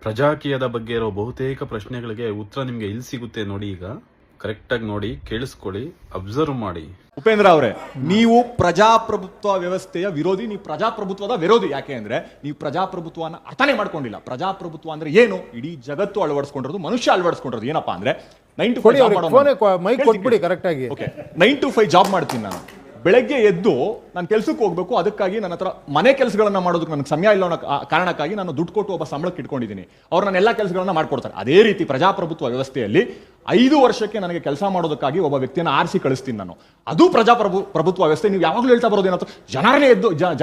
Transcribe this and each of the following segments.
ಪ್ರಜಾಕೀಯದ ಬಗ್ಗೆ ಇರೋ ಬಹುತೇಕ ಪ್ರಶ್ನೆಗಳಿಗೆ ಉತ್ತರ ನಿಮಗೆ ಇಲ್ಲಿ ಸಿಗುತ್ತೆ ನೋಡಿ. ಈಗ ಕರೆಕ್ಟಾಗಿ ನೋಡಿ, ಕೇಳಿಸ್ಕೊಳ್ಳಿ, ಅಬ್ಸರ್ವ್ ಮಾಡಿ. ಉಪೇಂದ್ರ ಅವರೇ, ನೀವು ಪ್ರಜಾಪ್ರಭುತ್ವ ವ್ಯವಸ್ಥೆಯ ವಿರೋಧಿ, ನೀವು ಪ್ರಜಾಪ್ರಭುತ್ವದ ವಿರೋಧಿ. ಯಾಕೆ ಅಂದ್ರೆ ನೀವು ಪ್ರಜಾಪ್ರಭುತ್ವನ ಅರ್ಥನೇ ಮಾಡ್ಕೊಂಡಿಲ್ಲ. ಪ್ರಜಾಪ್ರಭುತ್ವ ಅಂದ್ರೆ ಏನು ಇಡೀ ಜಗತ್ತು ಅಳವಡಿಸ್ಕೊಂಡಿರೋದು, ಮನುಷ್ಯ ಅಳವಡಿಸ್ಕೊಂಡಿರೋದು. ಏನಪ್ಪಾ ಅಂದ್ರೆ 9 to 5 ಜಾಬ್ ಮಾಡ್ತೀನಿ ನಾನು. ಬೆಳಗ್ಗೆ ಎದ್ದು ನಾನು ಕೆಲ್ಸಕ್ಕೆ ಹೋಗ್ಬೇಕು, ಅದಕ್ಕಾಗಿ ನನ್ನ ಹತ್ರ ಮನೆ ಕೆಲಸಗಳನ್ನ ಮಾಡೋದಕ್ಕೆ ನನಗೆ ಸಮಯ ಇಲ್ಲ ಅನ್ನೋ ಕಾರಣಕ್ಕಾಗಿ ನಾನು ದುಡ್ಡು ಕೊಟ್ಟು ಒಬ್ಬ ಸಂಬಳಕ್ಕೆ ಇಟ್ಕೊಂಡಿದ್ದೀನಿ. ಅವ್ರು ನನ್ನ ಎಲ್ಲ ಕೆಲಸಗಳನ್ನ ಮಾಡ್ಕೊಡ್ತಾರೆ. ಅದೇ ರೀತಿ ಪ್ರಜಾಪ್ರಭುತ್ವ ವ್ಯವಸ್ಥೆಯಲ್ಲಿ 5 ವರ್ಷಕ್ಕೆ ನನಗೆ ಕೆಲಸ ಮಾಡೋದಕ್ಕಾಗಿ ಒಬ್ಬ ವ್ಯಕ್ತಿಯನ್ನು ಆರಿಸಿ ಕಳಿಸ್ತೀನಿ ನಾನು. ಅದು ಪ್ರಭುತ್ವ ವ್ಯವಸ್ಥೆ. ನೀವು ಯಾವಾಗಲೂ ಹೇಳ್ತಾ ಬರೋದು ಏನಂತ,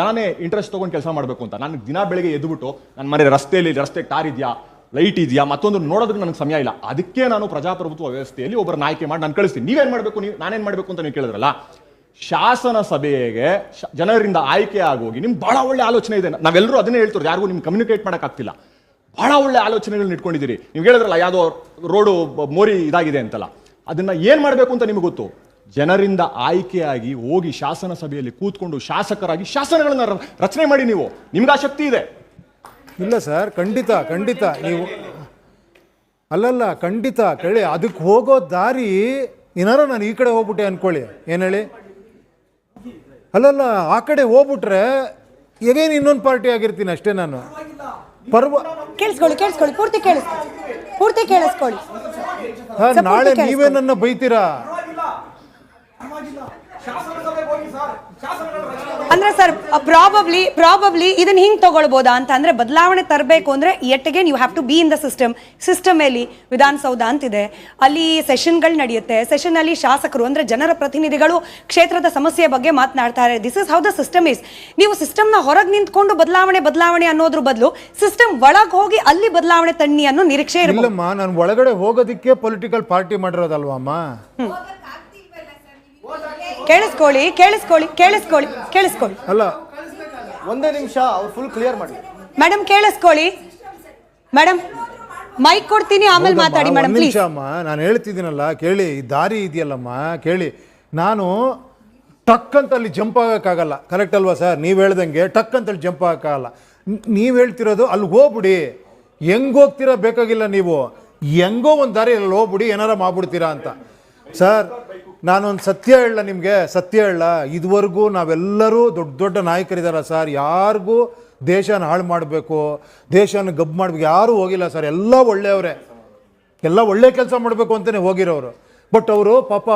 ಜನನೇ ಇಂಟ್ರೆಸ್ಟ್ ತಗೊಂಡು ಕೆಲಸ ಮಾಡಬೇಕು ಅಂತ. ನಾನು ದಿನ ಬೆಳಗ್ಗೆ ಎದ್ದುಬಿಟ್ಟು ನನ್ನ ಮನೆ ರಸ್ತೆ ಟಾರ್ ಇದೆಯಾ, ಲೈಟ್ ಇದೆಯಾ, ಮತ್ತೊಂದು ನೋಡೋದಕ್ಕೆ ನನಗೆ ಸಮಯ ಇಲ್ಲ. ಅದಕ್ಕೆ ನಾನು ಪ್ರಜಾಪ್ರಭುತ್ವ ವ್ಯವಸ್ಥೆಯಲ್ಲಿ ಒಬ್ಬರನ್ನ ಆಯ್ಕೆ ಮಾಡಿ ನಾನು ಕಳಿಸ್ತೀನಿ. ನೀವೇನ್ ಮಾಡಬೇಕು, ನಾನೇನ್ ಮಾಡಬೇಕು ಅಂತ ನೀವು ಕೇಳಿದ್ರಲ್ಲ. ಶಾಸನ ಸಭೆಗೆ ಜನರಿಂದ ಆಯ್ಕೆ ಆಗೋಗಿ ನಿಮ್ಗೆ ಬಹಳ ಒಳ್ಳೆ ಆಲೋಚನೆ ಇದೆ. ನಾವೆಲ್ಲರೂ ಅದನ್ನೇ ಹೇಳ್ತಾರೆ, ಯಾರಿಗೂ ನಿಮ್ಗೆ ಕಮ್ಯುನಿಕೇಟ್ ಮಾಡೋಕ್ಕಾಗ್ತಿಲ್ಲ. ಬಹಳ ಒಳ್ಳೆ ಆಲೋಚನೆಗಳನ್ನ ಇಟ್ಕೊಂಡಿದ್ದೀರಿ. ನೀವು ಹೇಳಿದ್ರಲ್ಲ ಯಾವುದೋ ರೋಡು ಮೋರಿ ಇದಾಗಿದೆ ಅಂತಲ್ಲ, ಅದನ್ನ ಏನ್ ಮಾಡಬೇಕು ಅಂತ ನಿಮಗೆ ಗೊತ್ತು. ಜನರಿಂದ ಆಯ್ಕೆಯಾಗಿ ಹೋಗಿ ಶಾಸನ ಸಭೆಯಲ್ಲಿ ಕೂತ್ಕೊಂಡು ಶಾಸಕರಾಗಿ ಶಾಸನಗಳನ್ನ ರಚನೆ ಮಾಡಿ. ನೀವು ನಿಮ್ಗೆ ಆ ಶಕ್ತಿ ಇದೆ. ಇಲ್ಲ ಸರ್, ಖಂಡಿತ ನೀವು ಅಲ್ಲಲ್ಲ, ಖಂಡಿತ ಕೇಳಿ. ಅದಕ್ಕೆ ಹೋಗೋ ದಾರಿ ಏನಾರ ನಾನು ಈ ಕಡೆ ಹೋಗ್ಬಿಟ್ಟೆ ಅನ್ಕೊಳ್ಳಿ, ಏನು ಹೇಳಿ, ಅಲ್ಲಲ್ಲ ಆ ಕಡೆ ಹೋಗ್ಬಿಟ್ರೆ ಈಗೇನು ಇನ್ನೊಂದು ಪಾರ್ಟಿ ಆಗಿರ್ತೀನಿ ಅಷ್ಟೇ ನಾನು. ಕೇಳಿಸ್ಕೊಳ್ಳಿ ಪೂರ್ತಿ ಕೇಳಿಸ್ಕೊಳ್ಳಿ. ನಾಳೆ ನೀವೇ ನನ್ನ ಬೈತೀರಾ ಅಂದ್ರೆ ಸರ್, ಪ್ರಾಬಬ್ಲಿ ಇದನ್ನ ಹಿಂಗ್ ತಗೊಳ್ಬೋದಾ ಅಂತ ಅಂದ್ರೆ, ಬದಲಾವಣೆ ತರಬೇಕು ಅಂದ್ರೆ ಎಟ್ಟಿಗೆ you have to be in the system ಅಲ್ಲಿ ವಿಧಾನಸೌಧ ಅಂತಿದೆ, ಅಲ್ಲಿ ಸೆಷನ್ಗಳು ನಡೆಯುತ್ತೆ. ಸೆಷನ್ ಅಲ್ಲಿ ಶಾಸಕರು ಅಂದ್ರೆ ಜನರ ಪ್ರತಿನಿಧಿಗಳು ಕ್ಷೇತ್ರದ ಸಮಸ್ಯೆ ಬಗ್ಗೆ ಮಾತನಾಡ್ತಾರೆ. This is how the system is. ನೀವು ಸಿಸ್ಟಮ್ ನ ಹೊರಗೆ ನಿಂತ್ಕೊಂಡು ಬದಲಾವಣೆ ಅನ್ನೋದ್ರ ಬದಲು ಸಿಸ್ಟಮ್ ಒಳಗೆ ಹೋಗಿ ಅಲ್ಲಿ ಬದಲಾವಣೆ ತನ್ನಿ ಅನ್ನೋ ನಿರೀಕ್ಷೆ ಇರಲ್ಲ. ಇಲ್ಲಮ್ಮ, ನಾನು ಒಳಗಡೆ ಹೋಗೋದಕ್ಕೆ ಪೊಲಿಟಿಕಲ್ ಪಾರ್ಟಿ ಮಾಡಿರೋದಲ್ವಾ ಅಮ್ಮ. ಕೇಳಿಸ್ಕೊಳ್ಳಿ ಅಲ್ಲ, ಒಂದೇ ನಿಮಿಷ, ಅವ್ರು ಫುಲ್ ಕ್ಲಿಯರ್ ಮಾಡಿ. ಮೇಡಮ್ ಕೇಳಿಸ್ಕೊಳ್ಳಿ. ಮೇಡಮ್ ಮೈಕ್ ಕೊಡ್ತೀನಿ, ಆಮೇಲೆ ಮಾತಾಡಿ ಮೇಡಮ್ ಪ್ಲೀಸ್. ಅಮ್ಮ ನಾನು ಹೇಳ್ತಿದ್ದೀನಲ್ಲ ಕೇಳಿ, ಈ ದಾರಿ ಇದೆಯಲ್ಲಮ್ಮ ಕೇಳಿ. ನಾನು ಟಕ್ ಅಂತ ಅಲ್ಲಿ ಜಂಪ್ ಆಗಕ್ಕಾಗಲ್ಲ, ಕರೆಕ್ಟ್ ಅಲ್ವಾ ಸರ್? ನೀವು ಹೇಳ್ದಂಗೆ ಟಕ್ ಅಂತ ಅಲ್ಲಿ ಜಂಪ್ ಆಗಕ್ಕಾಗಲ್ಲ. ನೀವು ಹೇಳ್ತಿರೋದು ಅಲ್ಲಿ ಹೋಗ್ಬಿಡಿ, ಹೆಂಗ್ ಹೋಗ್ತೀರಾ ಬೇಕಾಗಿಲ್ಲ. ನೀವು ಹೆಂಗೋ ಒಂದು ದಾರಿ ಅಲ್ಲಿ ಹೋಗ್ಬಿಡಿ, ಏನಾರ ಮಾಡ್ಬಿಡ್ತೀರಾ ಅಂತ. ಸರ್, ನಾನೊಂದು ಸತ್ಯ ಹೇಳ ನಿಮಗೆ, ಇದುವರೆಗೂ ನಾವೆಲ್ಲರೂ ದೊಡ್ಡ ನಾಯಕರಿದಾರ ಸರ್. ಯಾರಿಗೂ ದೇಶನ ಹಾಳು ಮಾಡಬೇಕು, ದೇಶನ ಗಬ್ಬು ಮಾಡಬೇಕು ಯಾರೂ ಹೋಗಿಲ್ಲ ಸರ್. ಎಲ್ಲ ಒಳ್ಳೆಯವರೇ, ಎಲ್ಲ ಒಳ್ಳೆ ಕೆಲಸ ಮಾಡಬೇಕು ಅಂತಲೇ ಹೋಗಿರೋರು. ಬಟ್ ಅವರು ಪಾಪ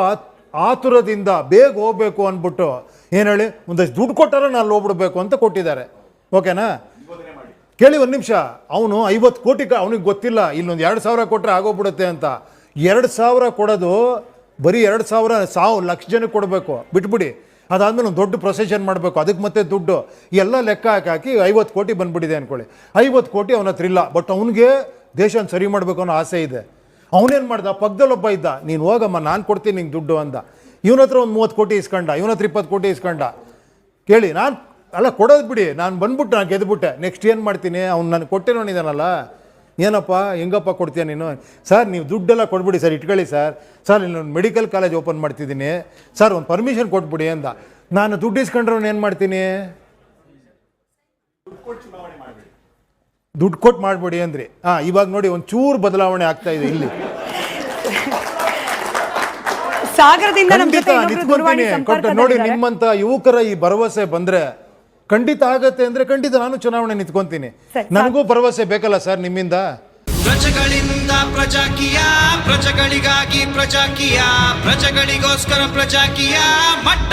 ಆತುರದಿಂದ ಬೇಗ ಹೋಗ್ಬೇಕು ಅಂದ್ಬಿಟ್ಟು ಏನು ಹೇಳಿ, ಒಂದಷ್ಟು ದುಡ್ಡು ಕೊಟ್ಟಾರ ನಾನು ಹೋಗ್ಬಿಡ್ಬೇಕು ಅಂತ ಕೊಟ್ಟಿದ್ದಾರೆ. ಓಕೆನಾ? ಕೇಳಿ ಒಂದು ನಿಮಿಷ. ಅವನು 50 ಕೋಟಿ, ಅವನಿಗೆ ಗೊತ್ತಿಲ್ಲ ಇಲ್ಲೊಂದು 2,000 ಕೊಟ್ಟರೆ ಆಗೋಗ್ಬಿಡುತ್ತೆ ಅಂತ. 2,000 ಕೊಡೋದು ಬರೀ 2,000 ಲಕ್ಷ ಜನಕ್ಕೆ ಕೊಡಬೇಕು, ಬಿಟ್ಬಿಡಿ. ಅದಾದಮೇಲೆ ಒಂದು ದೊಡ್ಡ ಪ್ರೊಸೆಷನ್ ಮಾಡಬೇಕು, ಅದಕ್ಕೆ ಮತ್ತೆ ದುಡ್ಡು ಎಲ್ಲ ಲೆಕ್ಕ ಹಾಕಿ 50 ಕೋಟಿ ಬಂದ್ಬಿಟ್ಟಿದೆ ಅಂದ್ಕೊಳ್ಳಿ. 50 ಕೋಟಿ ಅವನ ಹತ್ರ ಇಲ್ಲ, ಬಟ್ ಅವನಿಗೆ ದೇಶನ ಸರಿ ಮಾಡಬೇಕು ಅನ್ನೋ ಆಸೆ ಇದೆ. ಅವನೇನು ಮಾಡ್ದ, ಪಕ್ಕದಲ್ಲೊಬ್ಬ ಇದ್ದ, ನೀನು ಹೋಗಮ್ಮ ನಾನು ಕೊಡ್ತೀನಿ ನಿಂಗೆ ದುಡ್ಡು ಅಂದ. ಇವನ ಹತ್ರ ಒಂದು 30 ಕೋಟಿ ಇಸ್ಕೊಂಡ, ಇವನ ಹತ್ರ 20 ಕೋಟಿ ಇಸ್ಕೊಂಡ. ಕೇಳಿ, ನಾನು ಅಲ್ಲ ಕೊಡೋದು ಬಿಡಿ, ನಾನು ಬಂದ್ಬಿಟ್ಟು ನಾನು ಗೆದ್ಬಿಟ್ಟೆ. ನೆಕ್ಸ್ಟ್ ಏನು ಮಾಡ್ತೀನಿ, ಅವ್ನು ನನಗೆ ಕೊಟ್ಟಿರೋನಿದ್ದಾನಲ್ಲ, ಏನಪ್ಪ ಹೆಂಗಪ್ಪ ಕೊಡ್ತೀಯ ನೀನು? ಸರ್ ನೀವು ದುಡ್ಡೆಲ್ಲ ಕೊಟ್ಬಿಡಿ ಸರ್, ಇಟ್ಕೊಳ್ಳಿ ಸರ್ ಇಲ್ಲೊಂದು ಮೆಡಿಕಲ್ ಕಾಲೇಜ್ ಓಪನ್ ಮಾಡ್ತಿದ್ದೀನಿ ಸರ್, ಒಂದು ಪರ್ಮಿಷನ್ ಕೊಟ್ಬಿಡಿ ಅಂದ. ನಾನು ದುಡ್ಡು ಇಸ್ಕೊಂಡ್ರೆ ಏನು ಮಾಡ್ತೀನಿ, ದುಡ್ಡು ಕೊಟ್ಟು ಮಾಡಿಬಿಡಿ ಅಂದ್ರಿ. ಇವಾಗ ನೋಡಿ ಒಂಚೂರು ಬದಲಾವಣೆ ಆಗ್ತಾ ಇದೆ ಇಲ್ಲಿ. ನೋಡಿ, ನಿಮ್ಮಂತ ಯುವಕರ ಈ ಭರವಸೆ ಬಂದ್ರೆ ಖಂಡಿತ ಆಗತ್ತೆ ಅಂದ್ರೆ ಖಂಡಿತ ನಾನು ಚುನಾವಣೆ ನಿಂತ್ಕೊಂತೀನಿ. ನನಗೂ ಭರವಸೆ ಬೇಕಲ್ಲ ಸರ್ ನಿಮ್ಮಿಂದ. ಪ್ರಜೆಗಳಿಂದ ಪ್ರಜಾಕೀಯ, ಪ್ರಜೆಗಳಿಗಾಗಿ ಪ್ರಜಾಕೀಯ, ಪ್ರಜೆಗಳಿಗೋಸ್ಕರ ಪ್ರಜಾಕೀಯ, ಮಟ್ಟ